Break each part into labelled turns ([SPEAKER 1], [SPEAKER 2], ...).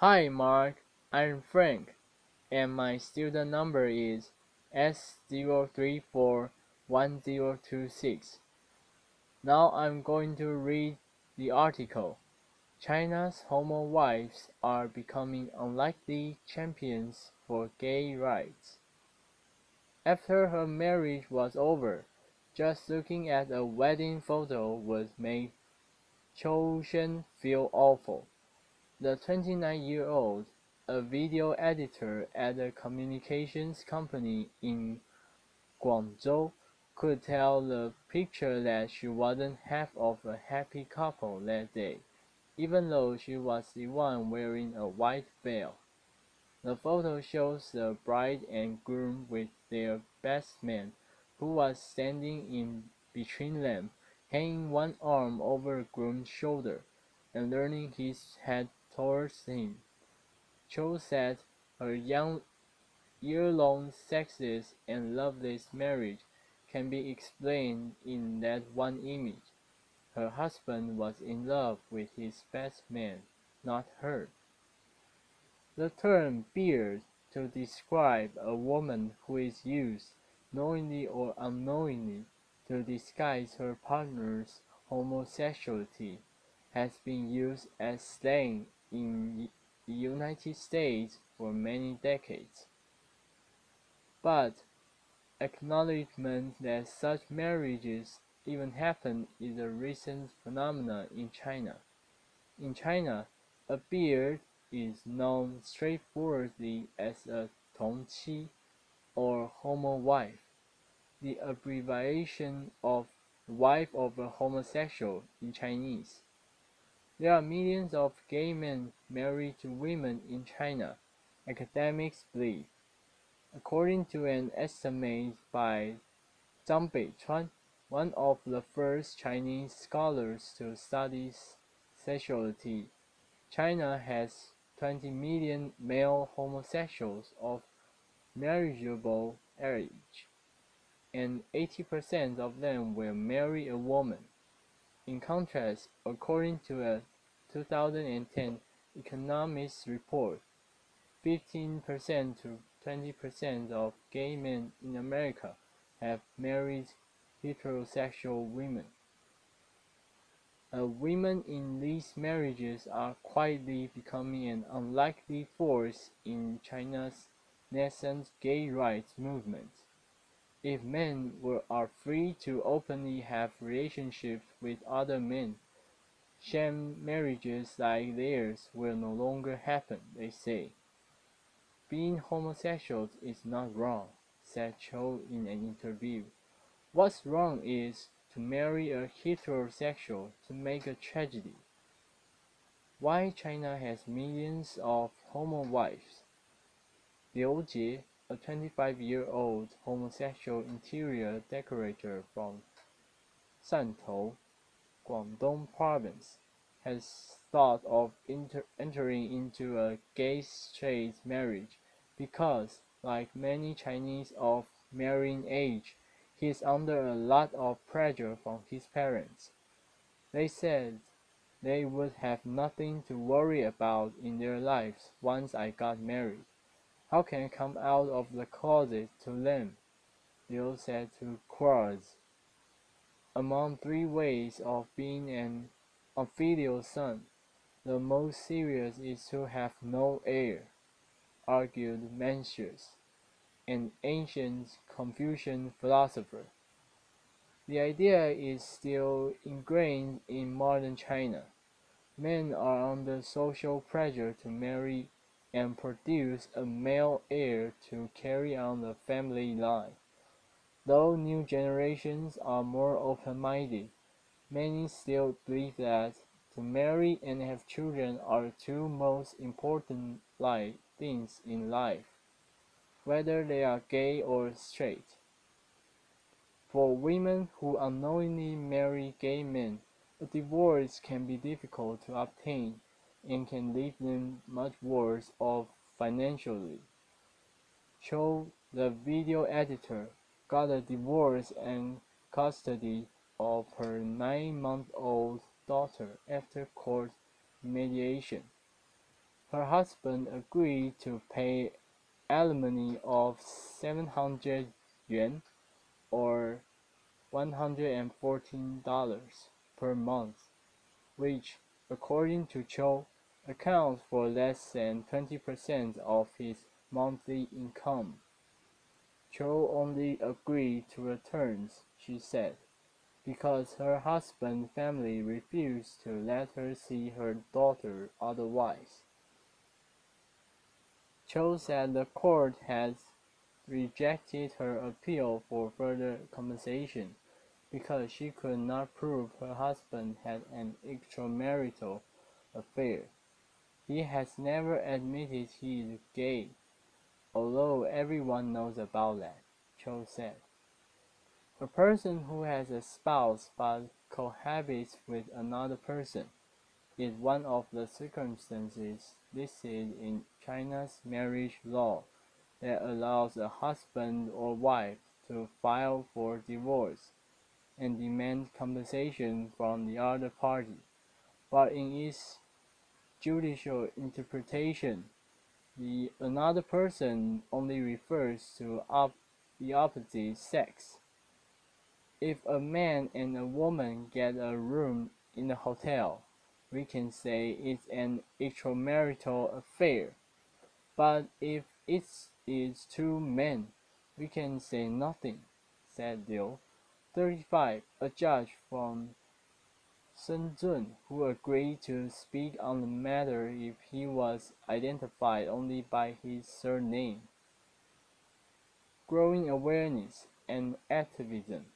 [SPEAKER 1] Hi Mark, I'm Frank, and my student number is S0341026. Now I'm going to read the article. China's homowives are becoming unlikely champions for gay rights. After her marriage was over, just looking at a wedding photo would make Chou Shen feel awful. The 29-year-old, a video editor at a communications company in Guangzhou, could tell the picture that she wasn't half of a happy couple that day, even though she was the one wearing a white veil. The photo shows the bride and groom with their best man, who was standing in between them, hanging one arm over groom's shoulder and turning his head towards him. Cho said her year-long sexless and loveless marriage can be explained in that one image. Her husband was in love with his best man, not her. The term "beard" to describe a woman who is used, knowingly or unknowingly, to disguise her partner's homosexuality has been used as slang in the United States for many decades. But acknowledgement that such marriages even happen is a recent phenomenon in China. In China, a beard is known straightforwardly as a tongqi or homowife, the abbreviation of wife of a homosexual in Chinese. There are millions of gay men married to women in China, academics believe. According to an estimate by Zhang Beichuan, one of the first Chinese scholars to study sexuality, China has 20 million male homosexuals of marriageable age, and 80% of them will marry a woman. In contrast, according to a 2010 Economist report, 15% to 20% of gay men in America have married heterosexual women. Women in these marriages are quietly becoming an unlikely force in China's nascent gay rights movement. If men are free to openly have relationships with other men, sham marriages like theirs will no longer happen, they say. Being homosexual is not wrong, said Cho in an interview. What's wrong is to marry a heterosexual to make a tragedy. Why China has millions of homo-wives. Liu Jie, a 25-year-old homosexual interior decorator from Santou, Guangdong Province, has thought of entering into a gay-straight marriage because, like many Chinese of marrying age, he is under a lot of pressure from his parents. They said they would have nothing to worry about in their lives once I got married. How can I come out of the closet to them? Liu said to Quartz. Among three ways of being an unfilial son, the most serious is to have no heir, argued Mencius, an ancient Confucian philosopher. The idea is still ingrained in modern China. Men are under social pressure to marry and produce a male heir to carry on the family line. Though new generations are more open-minded, many still believe that to marry and have children are the two most important things in life, whether they are gay or straight. For women who unknowingly marry gay men, a divorce can be difficult to obtain and can leave them much worse off financially. Cho, the video editor, got a divorce and custody of her 9-month-old daughter after court mediation. Her husband agreed to pay alimony of 700 yuan or $114 per month, which, according to Cho, accounts for less than 20% of his monthly income. Cho only agreed to the terms, she said, because her husband's family refused to let her see her daughter otherwise. Cho said the court had rejected her appeal for further compensation because she could not prove her husband had an extramarital affair. He has never admitted he is gay, although everyone knows about that, Cho said. A person who has a spouse but cohabits with another person is one of the circumstances listed in China's marriage law that allows a husband or wife to file for divorce and demand compensation from the other party, but in its judicial interpretation, the another person only refers to the opposite sex. If a man and a woman get a room in a hotel, we can say it's an extramarital affair, but if it is two men, we can say nothing, said Liu, 35, a judge from Shenzhen, who agreed to speak on the matter if he was identified only by his surname. Growing awareness and activism.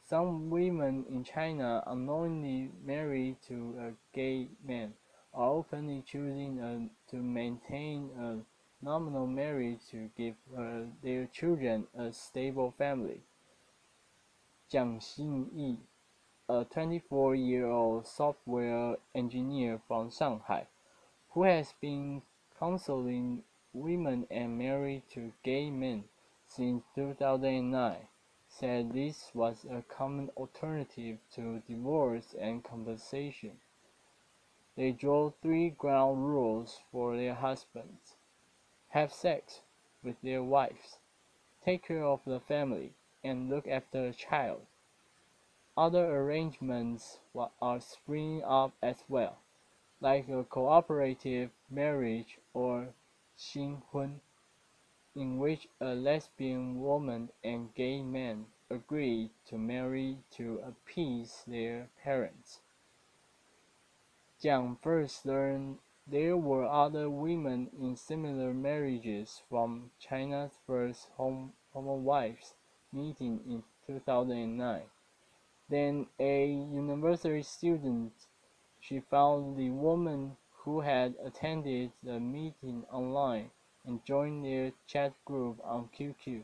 [SPEAKER 1] Some women in China unknowingly married to a gay man are openly choosing to maintain a nominal marriage to give their children a stable family. Jiang Xinyi, a 24-year-old software engineer from Shanghai, who has been counseling women and married to gay men since 2009, said this was a common alternative to divorce and compensation. They draw three ground rules for their husbands: have sex with their wives, take care of the family, and look after a child. Other arrangements are springing up as well, like a cooperative marriage or xinhun, in which a lesbian woman and gay man agree to marry to appease their parents. Jiang first learned there were other women in similar marriages from China's first homowives meeting in 2009. Then a university student, she found the woman who had attended the meeting online and joined their chat group on QQ,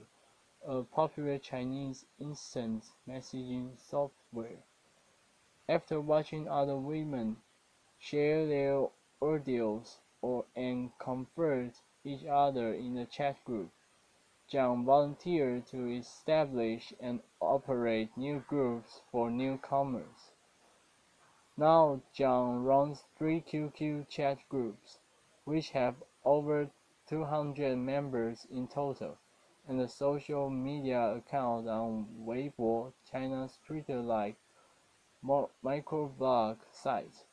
[SPEAKER 1] a popular Chinese instant messaging software. After watching other women share their ordeals and comfort each other in the chat group, Jiang volunteered to establish and operate new groups for newcomers. Now Jiang runs 3 QQ chat groups, which have over 200 members in total, and a social media account on Weibo, China's Twitter-like microblog site.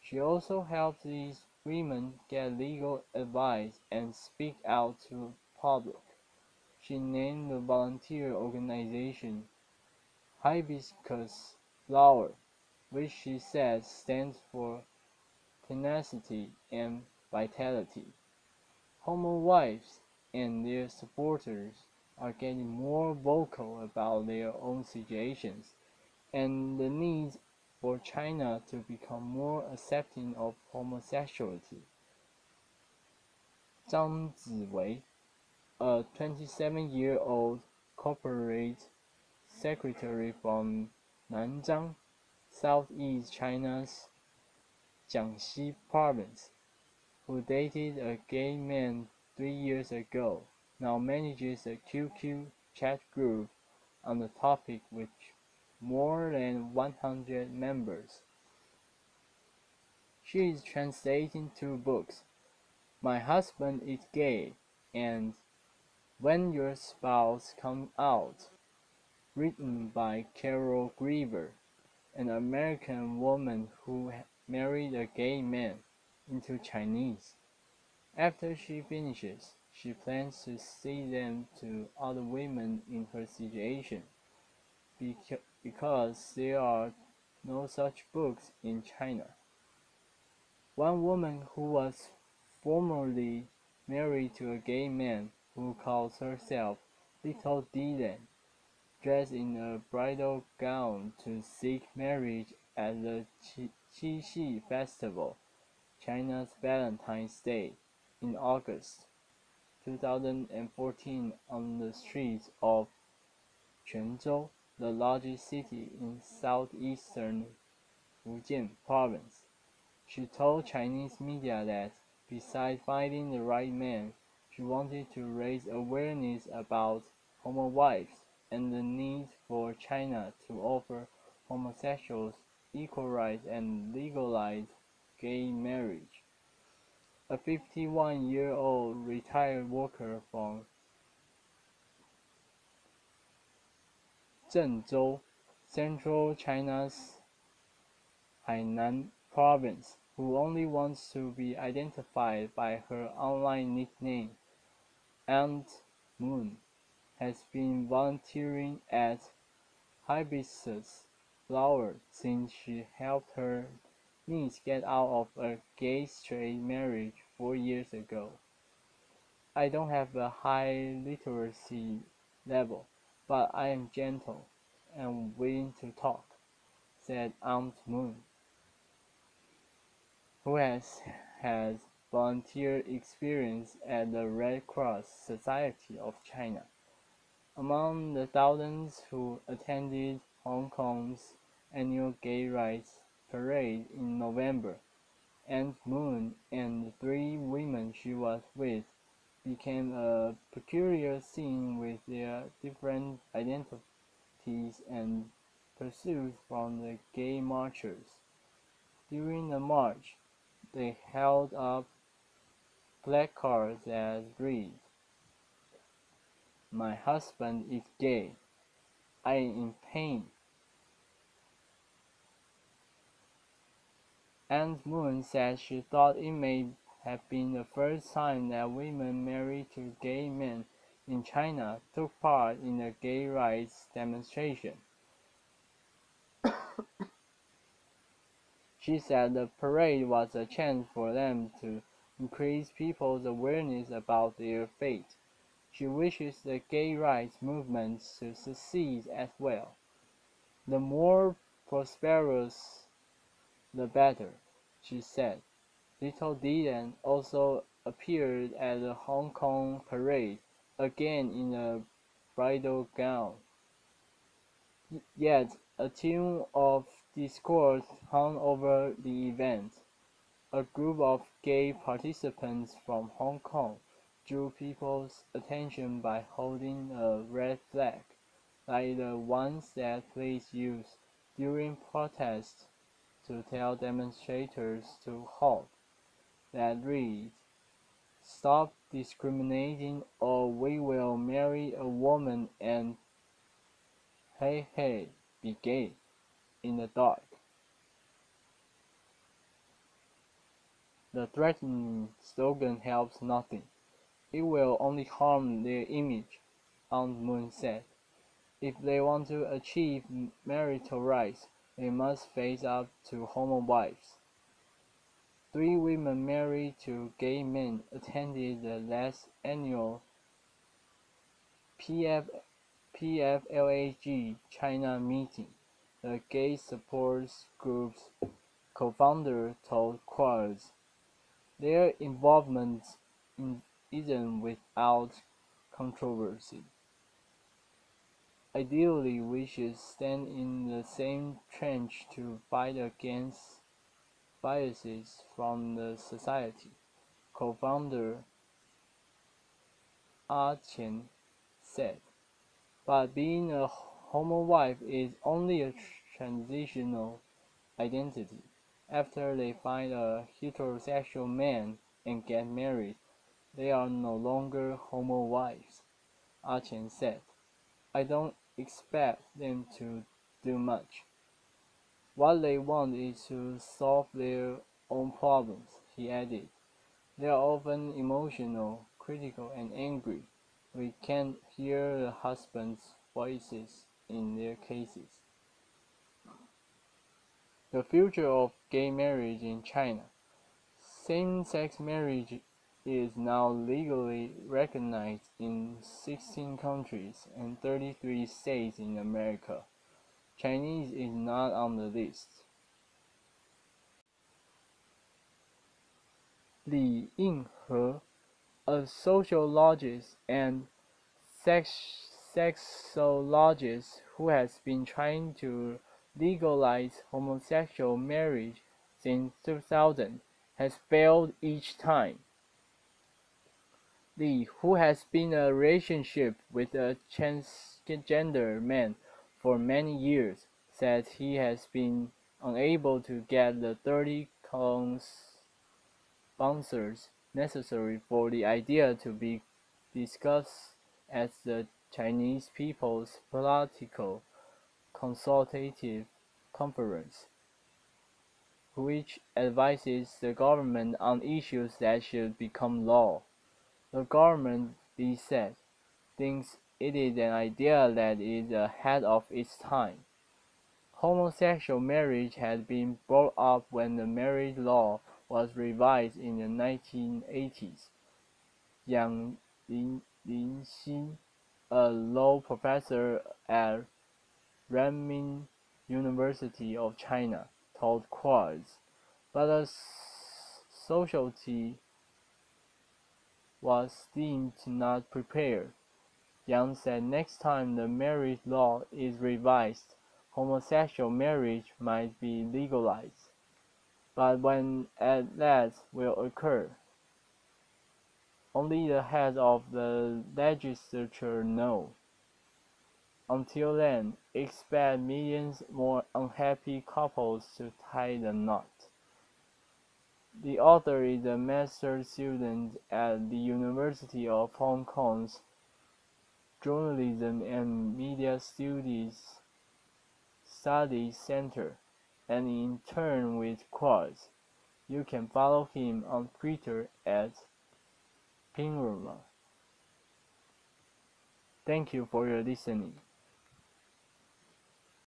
[SPEAKER 1] She also helps these women get legal advice and speak out to the public. She named the volunteer organization Hibiscus Flower, which she says stands for tenacity and vitality. Homowives and their supporters are getting more vocal about their own situations and the need for China to become more accepting of homosexuality. Zhang Ziwei, a 27-year-old corporate secretary from Nanzhang, southeast China's Jiangxi province, who dated a gay man 3 years ago, now manages a QQ chat group on the topic with more than 100 members. She is translating two books, My Husband is Gay and When Your Spouse Comes Out, written by Carol Greaver, an American woman who married a gay man, into Chinese. After she finishes, she plans to send them to other women in her situation, because there are no such books in China. One woman who was formerly married to a gay man who calls herself Little Dylan, dressed in a bridal gown to seek marriage at the Qixi Festival, China's Valentine's Day, in August 2014 on the streets of Quanzhou, the largest city in southeastern Fujian province. She told Chinese media that, besides finding the right man, she wanted to raise awareness about homowives and the need for China to offer homosexuals equal rights and legalize gay marriage. A 51-year-old retired worker from Zhengzhou, central China's Hainan province, who only wants to be identified by her online nickname, Aunt Moon, has been volunteering at Hibiscus Flower since she helped her niece get out of a gay-straight marriage 4 years ago. I don't have a high literacy level, but I am gentle and willing to talk, said Aunt Moon, who has had volunteer experience at the Red Cross Society of China. Among the thousands who attended Hong Kong's annual Gay Rights Parade in November, Aunt Moon and the three women she was with became a peculiar scene with their different identities and pursuits from the gay marchers. During the march, they held up placards that read, "My husband is gay. I am in pain." Aunt Moon said she thought it may have been the first time that women married to gay men in China took part in a gay rights demonstration. She said the parade was a chance for them to increase people's awareness about their fate. She wishes the gay rights movement to succeed as well. The more prosperous, the better, she said. Little Dylan also appeared at the Hong Kong parade, again in a bridal gown. Yet a tune of discord hung over the event. A group of gay participants from Hong Kong drew people's attention by holding a red flag, like the ones that police use during protests to tell demonstrators to halt, that read, "Stop discriminating or we will marry a woman and hey hey, be gay," in the dark. The threatening slogan helps nothing. It will only harm their image, Aunt Moon said. If they want to achieve marital rights, they must face up to homowives. Three women married to gay men attended the last annual PFLAG China meeting, the gay support group's co-founder told Quartz. Their involvement isn't without controversy. Ideally, we should stand in the same trench to fight against biases from the society, co-founder Ah Qian said. But being a homowife is only a transitional identity. After they find a heterosexual man and get married, they are no longer homowives, Ah Chen said. I don't expect them to do much. What they want is to solve their own problems, he added. They are often emotional, critical, and angry. We can't hear the husbands' voices in their cases. The future of gay marriage in China. Same-sex marriage is now legally recognized in 16 countries and 33 states in America. Chinese is not on the list. Li Yinghe, a sociologist and sexologist who has been trying to legalize homosexual marriage since 2000, has failed each time. Li, who has been in a relationship with a transgender man for many years, said he has been unable to get the 30 sponsors necessary for the idea to be discussed at the Chinese People's Political Consultative Conference, which advises the government on issues that should become law. The government, Li said, thinks it is an idea that is ahead of its time. Homosexual marriage had been brought up when the marriage law was revised in the 1980s. Yang Linxin, a law professor at Renmin University of China, told Quartz, but the society was deemed not prepared. Yang said next time the marriage law is revised, homosexual marriage might be legalized. But when that will occur, only the heads of the legislature know. Until then, expect millions more unhappy couples to tie the knot. The author is a master's student at the University of Hong Kong's Journalism and Media Studies Center, and in turn with Quartz. You can follow him on Twitter at Pingroma. Thank you for your listening.